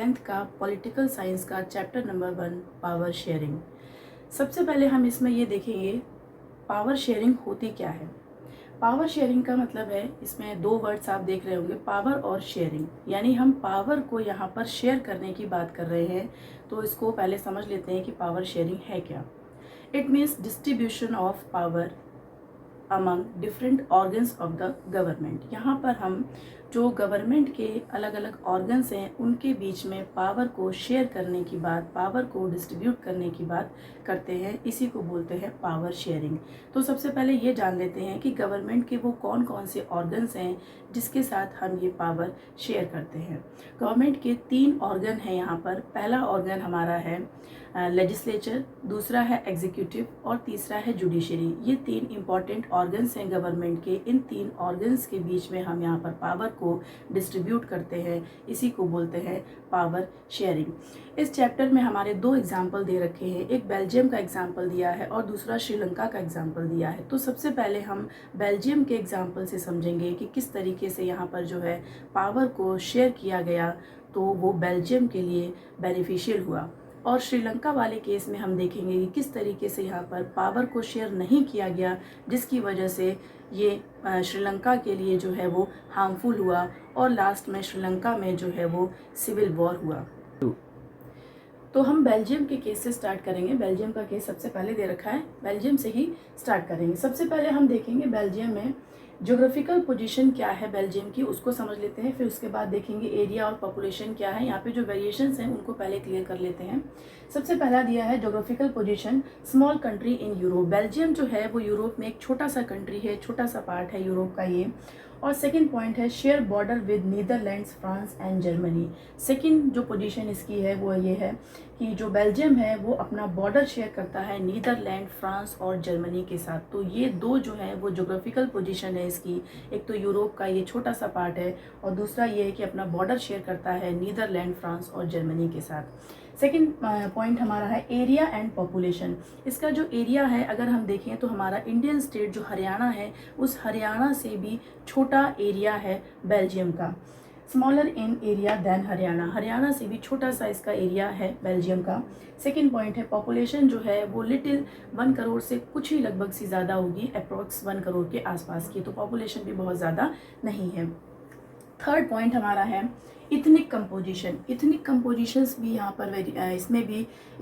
10th का political science का chapter number 1 power sharing. सबसे पहले हम इसमें ये देखेंगे पावर शेयरिंग होती क्या है। पावर शेयरिंग का मतलब है, इसमें दो वर्ड्स आप देख रहे होंगे, पावर और शेयरिंग, यानी हम पावर को यहाँ पर शेयर करने की बात कर रहे हैं। तो इसको पहले समझ लेते हैं कि पावर शेयरिंग है क्या। It means distribution of power among different organs of the government. यहाँ पर हम जो गवर्नमेंट के अलग अलग ऑर्गन्स हैं उनके बीच में पावर को शेयर करने की बात, पावर को डिस्ट्रीब्यूट करने की बात करते हैं, इसी को बोलते हैं पावर शेयरिंग। तो सबसे पहले ये जान लेते हैं कि गवर्नमेंट के वो कौन कौन से ऑर्गन्स हैं जिसके साथ हम ये पावर शेयर करते हैं। गवर्नमेंट के 3 ऑर्गन हैं यहाँ पर। पहला ऑर्गन हमारा है लेजिस्लेचर, दूसरा है एग्जीक्यूटिव और तीसरा है जुडिशरी। ये 3 इंपॉर्टेंट ऑर्गन्स हैं गवर्नमेंट के। इन 3 ऑर्गन्स के बीच में हम यहाँ पर पावर को डिस्ट्रीब्यूट करते हैं, इसी को बोलते हैं पावर शेयरिंग। इस चैप्टर में हमारे 2 एग्जाम्पल दे रखे हैं, एक बेल्जियम का एग्जाम्पल दिया है और दूसरा श्रीलंका का एग्जाम्पल दिया है। तो सबसे पहले हम बेल्जियम के एग्जाम्पल से समझेंगे कि किस तरीके से यहाँ पर जो है पावर को शेयर किया गया तो वो बेल्जियम के लिए बेनिफिशियल हुआ। और श्रीलंका वाले केस में हम देखेंगे कि किस तरीके से यहाँ पर पावर को शेयर नहीं किया गया, जिसकी वजह से ये श्रीलंका के लिए जो है वो हार्मफुल हुआ और लास्ट में श्रीलंका में जो है वो सिविल वॉर हुआ। तो हम बेल्जियम के केस से स्टार्ट करेंगे। बेल्जियम का केस सबसे पहले दे रखा है, बेल्जियम से ही स्टार्ट करेंगे। सबसे पहले हम देखेंगे बेल्जियम में ज्योग्राफिकल पोजीशन क्या है बेल्जियम की, उसको समझ लेते हैं। फिर उसके बाद देखेंगे एरिया और पॉपुलेशन क्या है। यहाँ पे जो वेरिएशंस हैं उनको पहले क्लियर कर लेते हैं। सबसे पहला दिया है geographical position, small country in Europe. Belgium जो है वो यूरोप में एक छोटा सा कंट्री है, छोटा सा पार्ट है यूरोप का ये। और सेकंड पॉइंट है share border with Netherlands, France and Germany. Second जो पोजीशन इसकी है वो ये है कि जो बेल्जियम है वो अपना बॉर्डर शेयर करता है नीदरलैंड, फ्रांस और जर्मनी के साथ। तो ये 2 जो है वो ज्योग्राफिकल पोजीशन है इसकी। एक तो यूरोप का ये छोटा सा पार्ट है और दूसरा ये है कि अपना बॉर्डर शेयर करता है नीदरलैंड, फ्रांस और जर्मनी के साथ। सेकेंड पॉइंट हमारा है एरिया एंड पॉपुलेशन। इसका जो एरिया है अगर हम देखें तो हमारा इंडियन स्टेट जो हरियाणा है उस हरियाणा से भी छोटा एरिया है बेल्जियम का, smaller in area than Haryana. Haryana से भी छोटा सा इसका एरिया है बेल्जियम का। सेकेंड पॉइंट है पॉपुलेशन जो है वो लिटिल 1 करोड़ से कुछ ही लगभग सी ज़्यादा होगी, अप्रॉक्स 1 करोड़ के आसपास की। तो पॉपुलेशन भी बहुत ज़्यादा नहीं है। थर्ड पॉइंट हमारा है इथनिक कंपोजिशन। इथनिक कंपोजिशंस भी यहाँ पर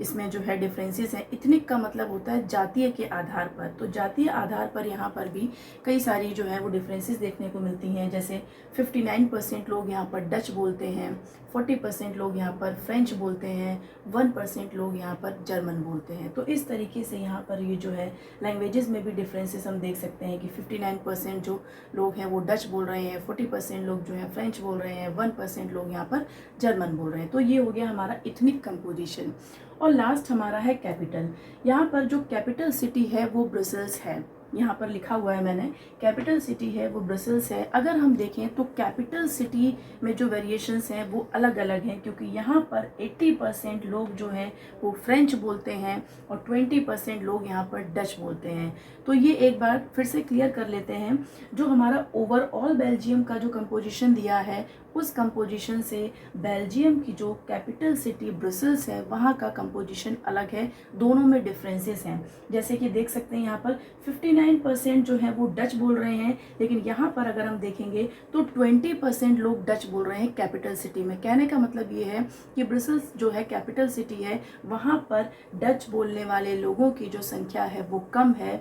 इसमें जो है डिफरेंसेस हैं। इथनिक का मतलब होता है जातीय के आधार पर। तो जातीय आधार पर यहाँ पर भी कई सारी जो है वो डिफरेंसेस देखने को मिलती हैं। जैसे 59% लोग यहाँ पर डच बोलते हैं, 40% लोग यहाँ पर फ्रेंच बोलते हैं, 1% लोग यहाँ पर जर्मन बोलते हैं। तो इस तरीके से यहाँ पर ये जो है लैंग्वेजेस में भी डिफरेंसेस हम देख सकते हैं कि 59% जो लोग हैं वो डच बोल रहे हैं, 40% लोग जो है फ्रेंच बोल रहे हैं, 1% लोग यहाँ पर जर्मन बोल रहे हैं। तो ये हो गया हमारा इथनिक कंपोजिशन। और लास्ट हमारा है कैपिटल। यहाँ पर जो कैपिटल सिटी है वो ब्रसेल्स है। यहाँ पर लिखा हुआ है मैंने, कैपिटल सिटी है वो ब्रसेल्स है। अगर हम देखें तो कैपिटल सिटी में जो वेरिएशंस हैं वो अलग अलग हैं, क्योंकि यहाँ पर 80% लोग जो हैं वो फ्रेंच बोलते हैं और 20% लोग यहाँ पर डच बोलते हैं। तो ये एक बार फिर से क्लियर कर लेते हैं। जो हमारा ओवरऑल बेल्जियम का जो कंपोजिशन दिया है उस कंपोजिशन से बेल्जियम की जो कैपिटल सिटी ब्रसेल्स है वहाँ का कंपोजिशन अलग है, दोनों में डिफरेंसेस हैं। जैसे कि देख सकते हैं यहाँ पर 59% जो है वो डच बोल रहे हैं, लेकिन यहाँ पर अगर हम देखेंगे तो 20% लोग डच बोल रहे हैं कैपिटल सिटी में। कहने का मतलब ये है कि ब्रसेल्स जो है कैपिटल सिटी है वहाँ पर डच बोलने वाले लोगों की जो संख्या है वो कम है,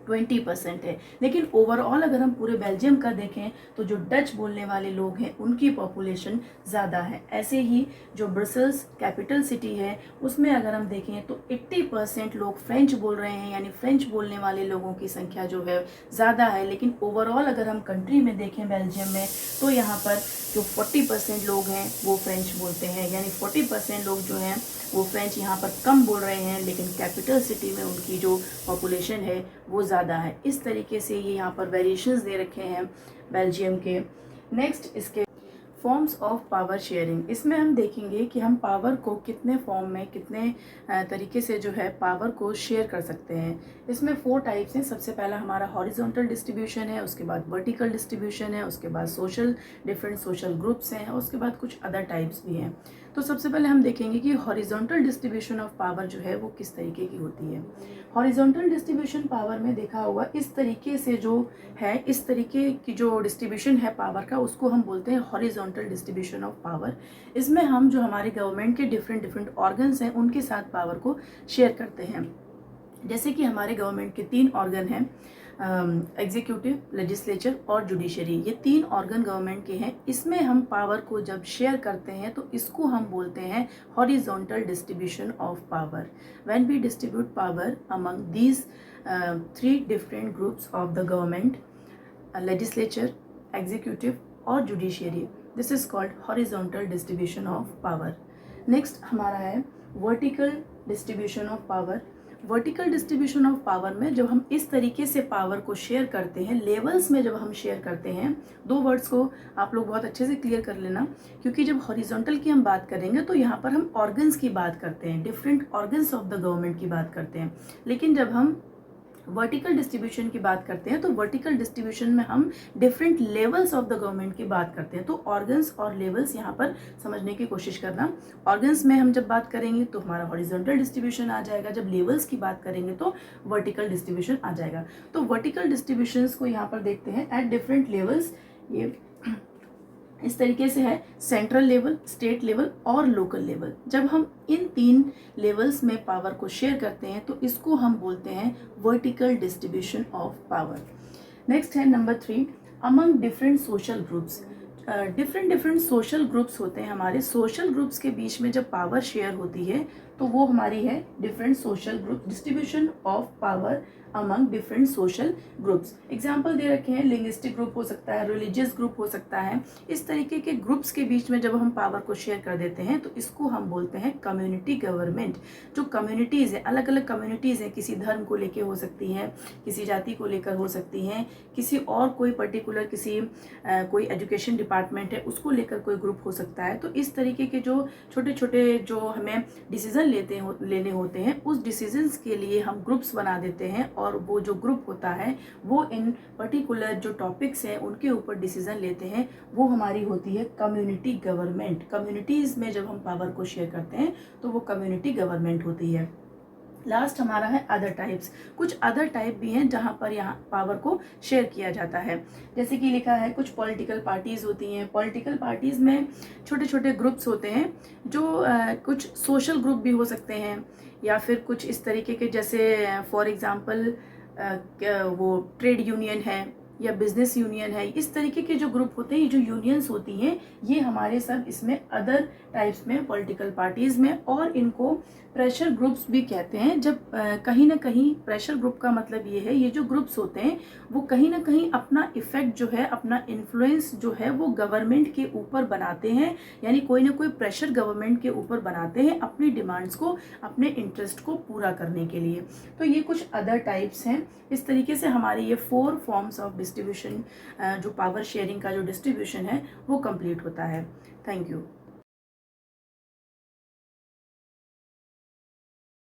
20% है। लेकिन ओवरऑल अगर हम पूरे बेल्जियम का देखें तो जो डच बोलने वाले लोग हैं उनकी पॉपुलेशन ज़्यादा है। ऐसे ही जो ब्रसेल्स कैपिटल सिटी है उसमें अगर हम देखें तो 80% लोग फ्रेंच बोल रहे हैं, यानी फ्रेंच बोलने वाले लोगों की संख्या जो है ज़्यादा है। लेकिन ओवरऑल अगर हम कंट्री में देखें बेल्जियम में तो यहाँ पर जो 40% लोग हैं वो फ्रेंच बोलते हैं, यानी 40% लोग जो हैं वो फ्रेंच यहाँ पर कम बोल रहे हैं, लेकिन कैपिटल सिटी में उनकी जो पॉपुलेशन है वो ज़्यादा है। इस तरीके से ये यहाँ पर वेरिएशंस दे रखे हैं बेल्जियम के। नेक्स्ट इसके फॉर्म्स ऑफ पावर शेयरिंग। इसमें हम देखेंगे कि हम पावर को कितने फॉर्म में, कितने तरीके से जो है पावर को शेयर कर सकते हैं। इसमें 4 टाइप्स हैं। सबसे पहला हमारा हॉरिजॉन्टल डिस्ट्रीब्यूशन है, उसके बाद वर्टिकल डिस्ट्रीब्यूशन है, उसके बाद डिफरेंट सोशल ग्रुप्स हैं और उसके बाद कुछ अदर टाइप्स भी हैं। तो सबसे पहले हम देखेंगे कि हॉरिजॉन्टल डिस्ट्रीब्यूशन ऑफ पावर जो है वो किस तरीके की होती है। हॉरिजॉन्टल डिस्ट्रीब्यूशन पावर में देखा होगा इस तरीके से जो है, इस तरीके की जो डिस्ट्रीब्यूशन है पावर का, उसको हम बोलते हैं हॉरिजॉन्टल डिस्ट्रीब्यूशन ऑफ पावर। इसमें हम जो हमारे गवर्नमेंट के डिफरेंट ऑर्गन्स हैं उनके साथ पावर को शेयर करते हैं। जैसे कि हमारे गवर्नमेंट के 3 ऑर्गन हैं, एग्जीक्यूटिव, लेजिस्लेचर और जुडिशरी। ये 3 ऑर्गन गवर्नमेंट के हैं। इसमें हम पावर को जब शेयर करते हैं तो इसको हम बोलते हैं horizontal distribution of power. When we distribute power among these 3 different groups of the government, legislature, executive और judiciary, this is called horizontal distribution of power. Next हमारा है vertical distribution of power. Vertical distribution of power में जब हम इस तरीके से power को शेयर करते हैं, लेवल्स में जब हम शेयर करते हैं, 2 वर्ड्स को आप लोग बहुत अच्छे से क्लियर कर लेना, क्योंकि जब हॉरिजॉन्टल की हम बात करेंगे तो यहाँ पर हम ऑर्गन्स की बात करते हैं, different organs of the government की बात करते हैं। लेकिन जब हम वर्टिकल डिस्ट्रीब्यूशन की बात करते हैं तो वर्टिकल डिस्ट्रीब्यूशन में हम different levels of the government की बात करते हैं। तो ऑर्गन्स और लेवल्स यहाँ पर समझने की कोशिश करना। ऑर्गन्स में हम जब बात करेंगे तो हमारा हॉरिजॉन्टल डिस्ट्रीब्यूशन आ जाएगा, जब लेवल्स की बात करेंगे तो वर्टिकल डिस्ट्रीब्यूशन आ जाएगा। तो वर्टिकल डिस्ट्रीब्यूशंस को यहाँ पर देखते हैं एट डिफरेंट लेवल्स। ये इस तरीके से है, सेंट्रल लेवल, स्टेट लेवल और लोकल लेवल। जब हम इन 3 लेवल्स में पावर को शेयर करते हैं तो इसको हम बोलते हैं vertical distribution of power. Next है number 3, among different social groups. Different social groups होते हैं हमारे। सोशल ग्रुप्स के बीच में जब पावर शेयर होती है तो वो हमारी है different social group, distribution of power among different social groups. Example दे रखे हैं, लिंग्विस्टिक ग्रुप हो सकता है, रिलीजियस ग्रुप हो सकता है। इस तरीके के ग्रुप्स के बीच में जब हम पावर को शेयर कर देते हैं तो इसको हम बोलते हैं कम्युनिटी गवर्नमेंट। जो कम्युनिटीज़ हैं, अलग अलग कम्युनिटीज़ हैं, किसी धर्म को लेकर हो सकती हैं, किसी जाति को लेकर हो सकती हैं, किसी और कोई पर्टिकुलर किसी कोई एजुकेशन डिपार्टमेंट है उसको लेकर कोई ग्रुप हो सकता है। तो इस तरीके के जो छोटे छोटे जो हमें डिसीजन लेने होते हैं, उस डिसीजंस के लिए हम ग्रुप्स बना देते हैं और वो जो ग्रुप होता है वो इन पर्टिकुलर जो टॉपिक्स हैं उनके ऊपर डिसीजन लेते हैं। वो हमारी होती है कम्युनिटी गवर्नमेंट। कम्युनिटीज़ में जब हम पावर को शेयर करते हैं तो वो कम्युनिटी गवर्नमेंट होती है। लास्ट हमारा है अदर टाइप्स। कुछ अदर टाइप भी हैं जहाँ पर यहाँ पावर को शेयर किया जाता है। जैसे कि लिखा है कुछ पॉलिटिकल पार्टीज़ होती हैं। पॉलिटिकल पार्टीज़ में छोटे छोटे ग्रुप्स होते हैं जो कुछ सोशल ग्रुप भी हो सकते हैं, या फिर कुछ इस तरीके के, जैसे फॉर एग्जांपल वो ट्रेड यूनियन है या बिजनेस यूनियन है। इस तरीके के जो ग्रुप होते हैं, जो यूनियंस होती हैं, ये हमारे सब इसमें अदर टाइप्स में पॉलिटिकल पार्टीज़ में, और इनको प्रेशर ग्रुप्स भी कहते हैं। जब कहीं ना कहीं प्रेशर ग्रुप का मतलब ये है, ये जो ग्रुप्स होते हैं वो कहीं ना कहीं अपना इफेक्ट जो है, अपना इन्फ्लुएंस जो है वो गवर्नमेंट के ऊपर बनाते हैं, यानी कोई ना कोई प्रेशर गवर्नमेंट के ऊपर बनाते हैं अपनी डिमांड्स को, अपने इंटरेस्ट को पूरा करने के लिए। तो ये कुछ अदर टाइप्स हैं। इस तरीके से हमारे ये 4 फॉर्म्स ऑफ डिस्ट्रीब्यूशन, जो पावर शेयरिंग का जो डिस्ट्रीब्यूशन है वो कंप्लीट होता है। Thank you.